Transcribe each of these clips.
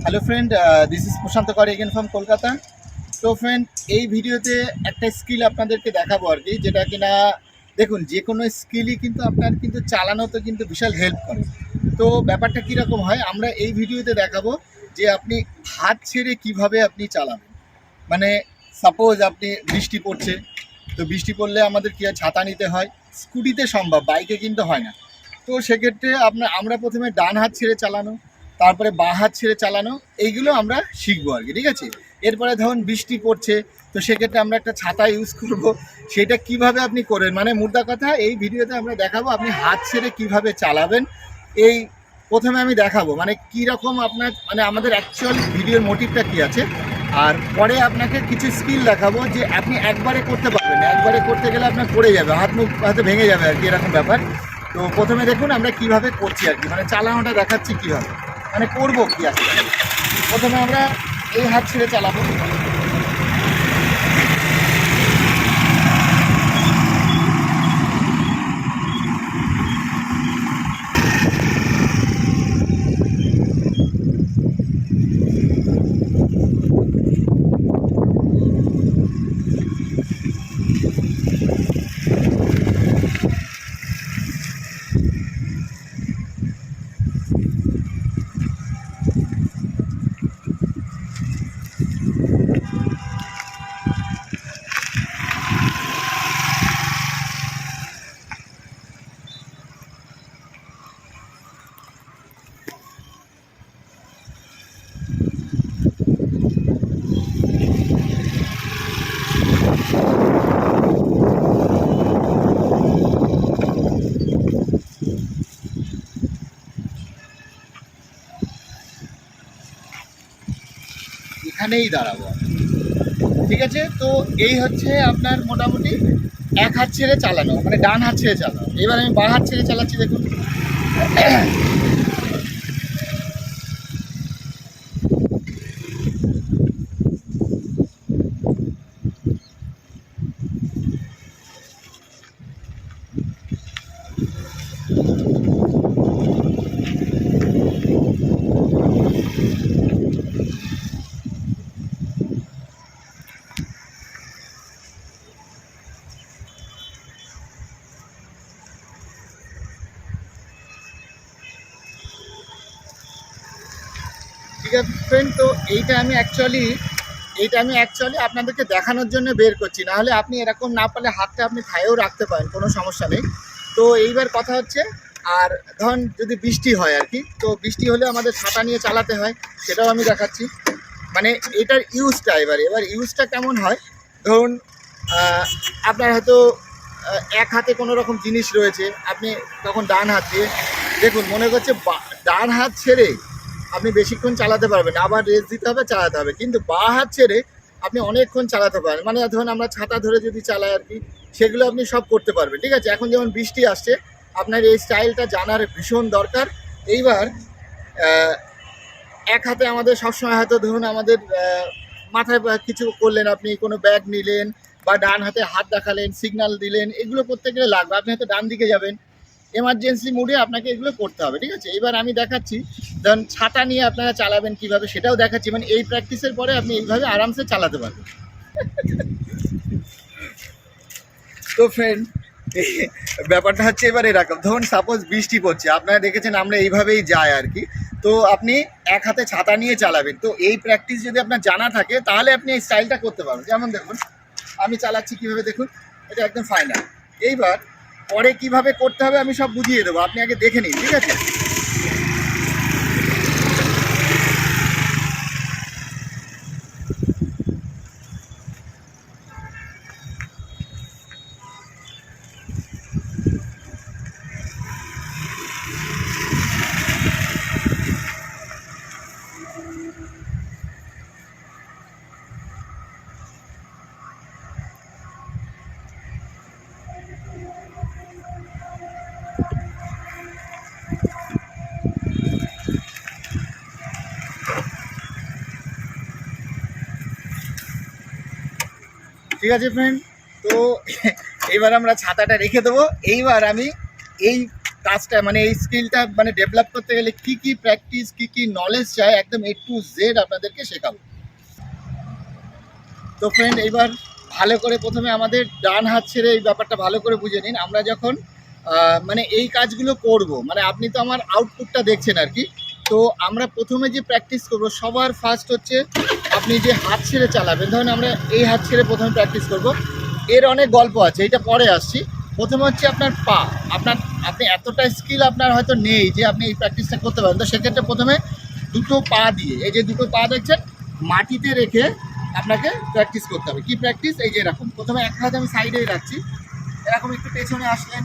Hello friend, this is প্রশান্ত কর again from Kolkata. তো friend, এই ভিডিওতে একটা স্কিল আপনাদেরকে দেখাবো আর কি, যেটা কিনা দেখুন, যে কোনো স্কিলই কিন্তু আপনার কিন্তু চালানোতে কিন্তু বিশাল হেল্প করে। তো ব্যাপারটা কীরকম হয় আমরা এই ভিডিওতে দেখাবো যে আপনি হাত ছেড়ে কিভাবে আপনি চালাবেন। মানে সাপোজ আপনি বৃষ্টি পড়ছে, তো বৃষ্টি পড়লে আমাদের কী হয়, ছাতা নিতে হয়। স্কুটিতে সম্ভব, বাইকে কিন্তু হয় না। তো সেক্ষেত্রে আমরা প্রথমে ডান হাত ছেড়ে চালানো, তারপরে বাঁ হাত ছেড়ে চালানো, এইগুলো আমরা শিখবো আর কি, ঠিক আছে। এরপরে ধরুন বৃষ্টি পড়ছে, তো সেক্ষেত্রে আমরা একটা ছাতা ইউজ করব। সেটা কিভাবে আপনি করেন, মানে মোদ্দা কথা এই ভিডিওতে আমরা দেখাবো আপনি হাত ছেড়ে কিভাবে চালাবেন। এই প্রথমে আমি দেখাবো মানে কীরকম আপনার, মানে আমাদের অ্যাকচুয়াল ভিডিওর মোটিভটা কী আছে, আর পরে আপনাকে কিছু স্কিল দেখাবো যে আপনি একবারে করতে পারবেন না, একবারে করতে গেলে আপনার পড়ে যাবে, হাত মুখ হয়তো ভেঙে যাবে আর কি, এরকম ব্যাপার। তো প্রথমে দেখুন আমরা কিভাবে করছি আর কি, মানে চালানোটা দেখাচ্ছি কীভাবে, মানে করবো কী আছে। প্রথমে আমরা এই হাত ছেড়ে চালাবো। এখানেই দাঁড়াবো, ঠিক আছে। তো এই হচ্ছে আপনার মোটামুটি এক হাত ছেড়ে চালানো, মানে ডান হাত ছেড়ে চালানো। এবার আমি বাঁ হাত ছেড়ে চালাচ্ছি, দেখুন। ঠিক আছে ফ্রেন্ড, তো এইটা আমি অ্যাকচুয়ালি আপনাদেরকে দেখানোর জন্য বের করছি, নাহলে আপনি এরকম না পারলে হাতটা আপনি থায়েও রাখতে পারেন, কোনো সমস্যা নেই। তো এইবার কথা হচ্ছে, আর ধরুন যদি বৃষ্টি হয় আর কি, তো বৃষ্টি হলে আমাদের ছাতা নিয়ে চালাতে হয়, সেটাও আমি দেখাচ্ছি। মানে এটার ইউজটা এবার ইউজটা কেমন হয়, ধরুন আপনার হয়তো এক হাতে কোনো রকম জিনিস রয়েছে, আপনি তখন ডান হাত দিয়ে দেখুন, মনে করছে ডান হাত ছেড়ে আপনি বেশিক্ষণ চালাতে পারবেন, আবার রেস্ট দিতে হবে, চালাতে হবে। কিন্তু বাঁ হাত ছেড়ে আপনি অনেকক্ষণ চালাতে পারেন, মানে ধরুন আমরা ছাতা ধরে যদি চালাই আর কি, সেগুলো আপনি সব করতে পারবেন, ঠিক আছে। এখন যেমন বৃষ্টি আসছে, আপনার এই স্টাইলটা জানার ভীষণ দরকার। এইবার এক হাতে আমাদের সবসময় হয়তো ধরুন আমাদের মাথায় কিছু করলেন, আপনি কোনো ব্যাগ নিলেন বা ডান হাতে হাত দেখালেন, সিগন্যাল দিলেন, এগুলো করতে গেলে লাগবে, আপনি হয়তো ডান দিকে যাবেন, এমার্জেন্সি মোডে আপনাকে এগুলো করতে হবে, ঠিক আছে। এবার আমি দেখাচ্ছি, ধরুন ছাতা নিয়ে আপনারা চালাবেন কিভাবে, সেটাও দেখাচ্ছি। মানে এই প্র্যাকটিসের পরে আপনি এইভাবে আরামসে চালাতে পারবেন। তো ফ্রেন্ড, ব্যাপারটা হচ্ছে এবার এরকম, ধরুন সাপোজ বৃষ্টি পড়ছে, আপনারা দেখেছেন আমরা এইভাবেই যাই আর কি। তো আপনি এক হাতে ছাতা নিয়ে চালাবেন, তো এই প্র্যাকটিস যদি আপনার জানা থাকে তাহলে আপনি এই স্টাইলটা করতে পারবেন। যেমন দেখুন আমি চালাচ্ছি কীভাবে, দেখুন এটা একদম ফাইনাল। এইবার পরে কিভাবে করতে হবে আমি সব বুঝিয়ে দেবো, আপনি আগে দেখে নিন, ঠিক আছে। ঠিক আছে ফ্রেন্ড, তো এবার আমরা ছাতাটা রেখে দেবো। এইবার আমি এই কাজটা মানে এই স্কিলটা মানে ডেভেলপ করতে গেলে কি কি প্র্যাকটিস কি কি নলেজ চাই একদম A to Z আপনাদেরকে শেখাবো। তো ফ্রেন্ড এইবার ভালো করে প্রথমে আমাদের ডান হাত ছেড়ে এই ব্যাপারটা ভালো করে বুঝে নিন। আমরা যখন মানে এই কাজগুলো করব, মানে আপনি তো আমার আউটপুটটা দেখছেন আর কি। তো আমরা প্রথমে যে প্র্যাকটিস করব সবার ফার্স্ট হচ্ছে আপনি যে হাত ছেড়ে চালাবেন, ধরুন আমরা এই হাত ছেড়ে প্রথমে প্র্যাকটিস করব। এর অনেক গল্প আছে, এটা পরে আসছি। প্রথমে হচ্ছে আপনার পা, আপনি এতটা স্কিল আপনার হয়তো নেই যে আপনি এই প্র্যাকটিসটা করতে পারেন। তো সেক্ষেত্রে প্রথমে দুটো পা দিয়ে, এই যে দুটো পা দেখছেন মাটিতে রেখে আপনাকে প্র্যাকটিস করতে হবে। কি প্র্যাকটিস? এই যে এরকম প্রথমে এক হাত আমি সাইডেই রাখছি, এরকম একটু পেছনে আসলেন,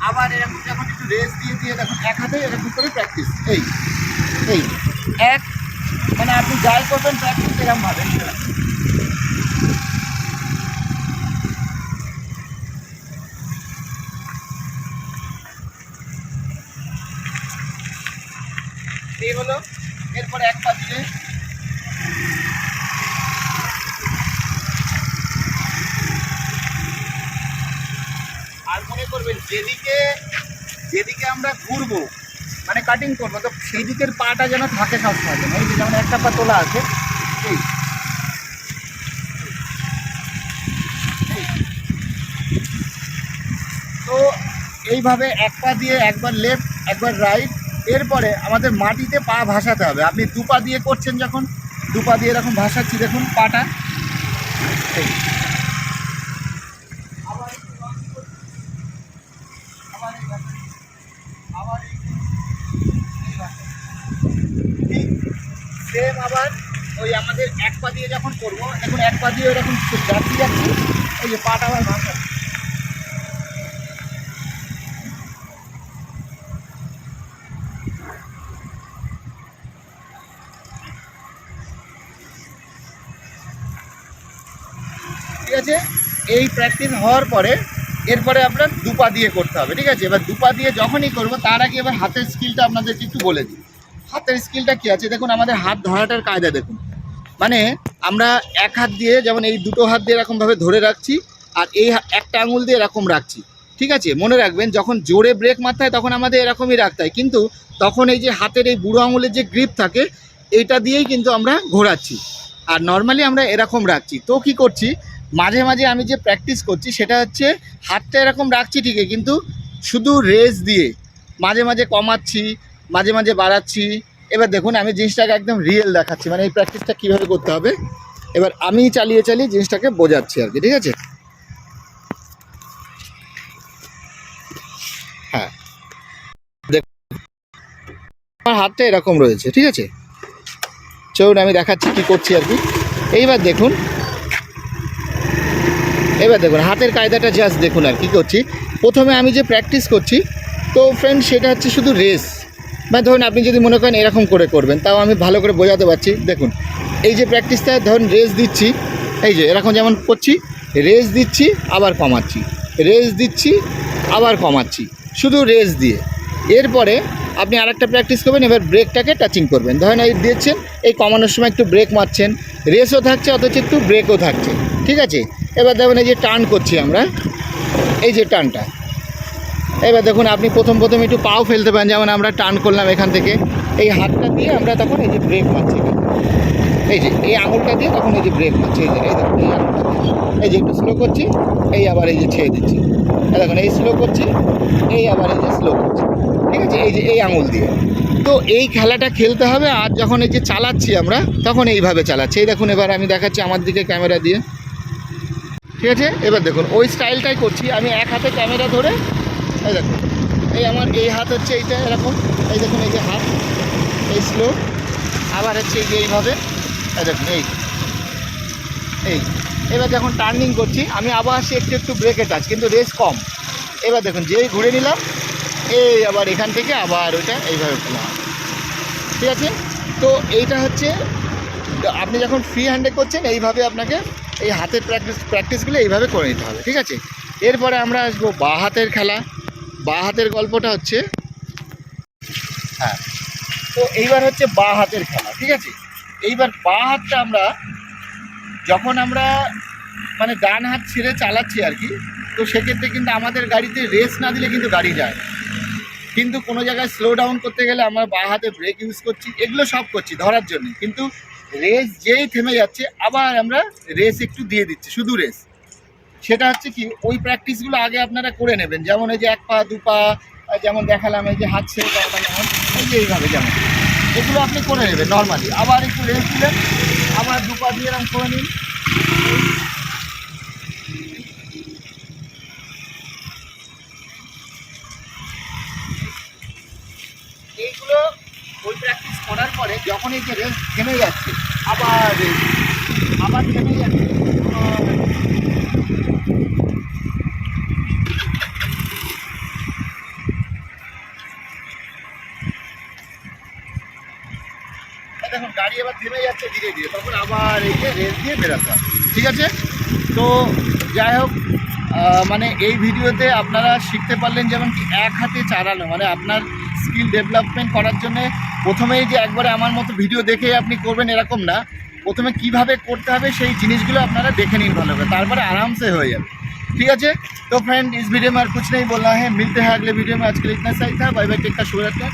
আবার এরকম যখন একটু রেস্ট দিয়ে দিয়ে দেখুন এক হাতে এরকম করে প্র্যাকটিস। এই এই এক, মানে আপনি যাই করবেন প্র্যাকটিস এরকমভাবে। এই হলো, এরপরে এক পা দিলে আর মনে করবেন যেদিকে যেদিকে আমরা ঘুরবো মানে কাটিং করবো, তো সেই দিকের পাটা যেন থাকে সবসময়। এই যে যেমন একটা পা তোলা আছে, এই তো এইভাবে এক পা দিয়ে একবার লেফট একবার রাইট, এরপরে আমাদের মাটিতে পা ভাসাতে হবে। আপনি দু পা দিয়ে করছেন, যখন দু পা দিয়ে এরকম ভাসাচ্ছি দেখুন পাটা, এই আবার আবার আবার ঠিক সেম আবার ওই আমাদের এক পা দিয়ে যখন করবো, এখন এক পা দিয়ে এরকম যাচ্ছি যাচ্ছি, এই যে পাটা আবার ভাসা। ঠিক আছে, এই প্র্যাকটিস হওয়ার পরে এরপরে আপনার দুপা দিয়ে করতে হবে। ঠিক আছে, এবার দুপা দিয়ে যখনই করবো তার আগে এবার হাতের স্কিলটা আপনাদেরকে একটু বলে দিই। হাতের স্কিলটা কী আছে দেখুন, আমাদের হাত ধরাটার কায়দা দেখুন। মানে আমরা এক হাত দিয়ে যেমন এই দুটো হাত দিয়ে এরকমভাবে ধরে রাখছি, আর এই একটা আঙুল দিয়ে এরকম রাখছি। ঠিক আছে, মনে রাখবেন যখন জোরে ব্রেক মারতে হয় তখন আমাদের এরকমই রাখতে হয়, কিন্তু তখন এই যে হাতের এই বুড়ো আঙুলের যে গ্রিপ থাকে এইটা দিয়েই কিন্তু আমরা ঘোরাচ্ছি, আর নর্মালি আমরা এরকম রাখছি। তো কি করছি, মাঝে মাঝে আমি যে প্র্যাকটিস করছি সেটা হচ্ছে হাতটা এরকম রাখছি ঠিকই, কিন্তু শুধু রেস দিয়ে মাঝে মাঝে কমাচ্ছি, মাঝে মাঝে বাড়াচ্ছি। এবার দেখুন আমি জিনিসটাকে একদম রিয়েল দেখাচ্ছি, মানে এই প্র্যাকটিসটা কীভাবে করতে হবে এবার আমি চালিয়ে চালিয়ে জিনিসটাকে বোঝাচ্ছি আর কি। ঠিক আছে, হ্যাঁ দেখুন আমার হাতটা এরকম রয়েছে। ঠিক আছে, চলুন আমি দেখাচ্ছি কী করছি আর কি। এইবার দেখুন, এবার দেখুন হাতের কায়দাটা জাস্ট দেখুন আর কি করছি। প্রথমে আমি যে প্র্যাকটিস করছি, তো ফ্রেন্ড সেটা হচ্ছে শুধু রেস, মানে ধরুন আপনি যদি মনে করেন এরকম করে করবেন তাও আমি ভালো করে বোঝাতে পারছি। দেখুন এই যে প্র্যাকটিসটা ধরুন রেস দিচ্ছি, এই যে এরকম যেমন করছি, রেস দিচ্ছি আবার কমাচ্ছি, রেস দিচ্ছি আবার কমাচ্ছি, শুধু রেস দিয়ে। এরপরে আপনি আরেকটা প্র্যাকটিস করবেন, এবার ব্রেকটাকে টাচিং করবেন। ধরেন এই দিচ্ছেন, এই কমানোর সময় একটু ব্রেক মারছেন, রেসও থাকছে অথচ একটু ব্রেকও থাকছে। ঠিক আছে, এবার দেখুন এই যে টার্ন করছি আমরা, এই যে টার্নটা, এবার দেখুন আপনি প্রথম একটু পাও ফেলতে পারেন, যেমন আমরা টার্ন করলাম এখান থেকে, এই হাতটা দিয়ে আমরা তখন এই যে ব্রেক মারছি, এই যে এই আঙুলটা দিয়ে তখন এই যে ব্রেক মারছি, এই যে এই দেখুন এই আঙুলটা দিয়ে, এই যে একটু স্লো করছি, এই আবার এই যে ছেড়ে দিচ্ছি, দেখুন এই স্লো করছি, এই আবার এই যে স্লো করছি। ঠিক আছে, এই যে এই আঙুল দিয়ে। তো এই খেলাটা খেলতে হবে, আর যখন এই যে চালাচ্ছি আমরা তখন এইভাবে চালাচ্ছি। এই দেখুন এবার আমি দেখাচ্ছি আমার দিকে ক্যামেরা দিয়ে। ঠিক আছে, এবার দেখুন ওই স্টাইলটাই করছি আমি, এক হাতে ক্যামেরা ধরে, এই দেখুন এই আমার এই হাত হচ্ছে এইটা এরকম, এই দেখুন এই যে হাত এই স্লো, আবার হচ্ছে এই যে এইভাবে, এই দেখুন এই এই এবার যখন টার্নিং করছি আমি আবার আসছি একটু একটু ব্রেকে টাচ, কিন্তু রেস কম। এবার দেখুন যেই ঘুরে নিলাম, এই আবার এখান থেকে আবার ওইটা এইভাবে ফেলা। ঠিক আছে, তো এইটা হচ্ছে আপনি যখন ফ্রি হ্যান্ডে করছেন এইভাবে আপনাকে এই হাতের প্র্যাকটিসগুলো এইভাবে করে নিতে হবে। ঠিক আছে, এরপরে আমরা আসবো বাঁ হাতের খেলা। বাঁ হাতের গল্পটা হচ্ছে, হ্যাঁ তো এইবার হচ্ছে বাঁ হাতের খেলা। ঠিক আছে, এইবার বাঁ হাতটা আমরা যখন আমরা মানে ডান হাত ছেড়ে চালাচ্ছি আর কি, তো সেক্ষেত্রে কিন্তু আমাদের গাড়িতে রেস না দিলে কিন্তু গাড়ি যায়। কিন্তু কোনো জায়গায় স্লো ডাউন করতে গেলে আমরা বাঁ হাতে ব্রেক ইউজ করছি, এগুলো সব করছি ধরার জন্য। কিন্তু রেস যেই থেমে যাচ্ছে আবার আমরা রেস একটু দিয়ে দিচ্ছি, শুধু রেস। সেটা হচ্ছে কি, ওই প্র্যাকটিসগুলো আগে আপনারা করে নেবেন। যেমন এই যে 1 পা 2 পা, যেমন দেখালাম এই যে হাত ছেড়ে দেওয়াটা, যেমন এই যে এইভাবে, যেমন এগুলো আপনি করে নেবেন নর্মালি। আবার একটু রেস দিলেন, আবার 2 পা দিয়ে এরকম করে নিন। এইগুলো ওই প্র্যাকটিস করার পরে যখন এই যে রেস থেমে যাচ্ছে, আবার রেস, আবার থেমে যাচ্ছে, দেখুন গাড়ি এবার থেমে যাচ্ছে ধীরে ধীরে, তখন আবার এই যে রেস দিয়ে বেরোতে হবে। ঠিক আছে? তো যাই হোক, মানে এই ভিডিওতে আপনারা শিখতে পারলেন যেমন কি এক হাতে চালানো, মানে আপনার স্কিল ডেভেলপমেন্ট করার জন্য প্রথমেই যে একবারে আমার মতো ভিডিও দেখে আপনি করবেন এরকম না। প্রথমে কিভাবে করতে হবে সেই জিনিসগুলো আপনারা দেখে নিন ভালো করে, তারপরে आराम से হয়ে যাবে। ठीक है? तो फ्रेंड, इस वीडियो में और कुछ नहीं बोलना है, मिलते हैं अगले वीडियो में। आज के लिए इतना सही था, बाय बाय, टेक केयर, शुभ रात्रि।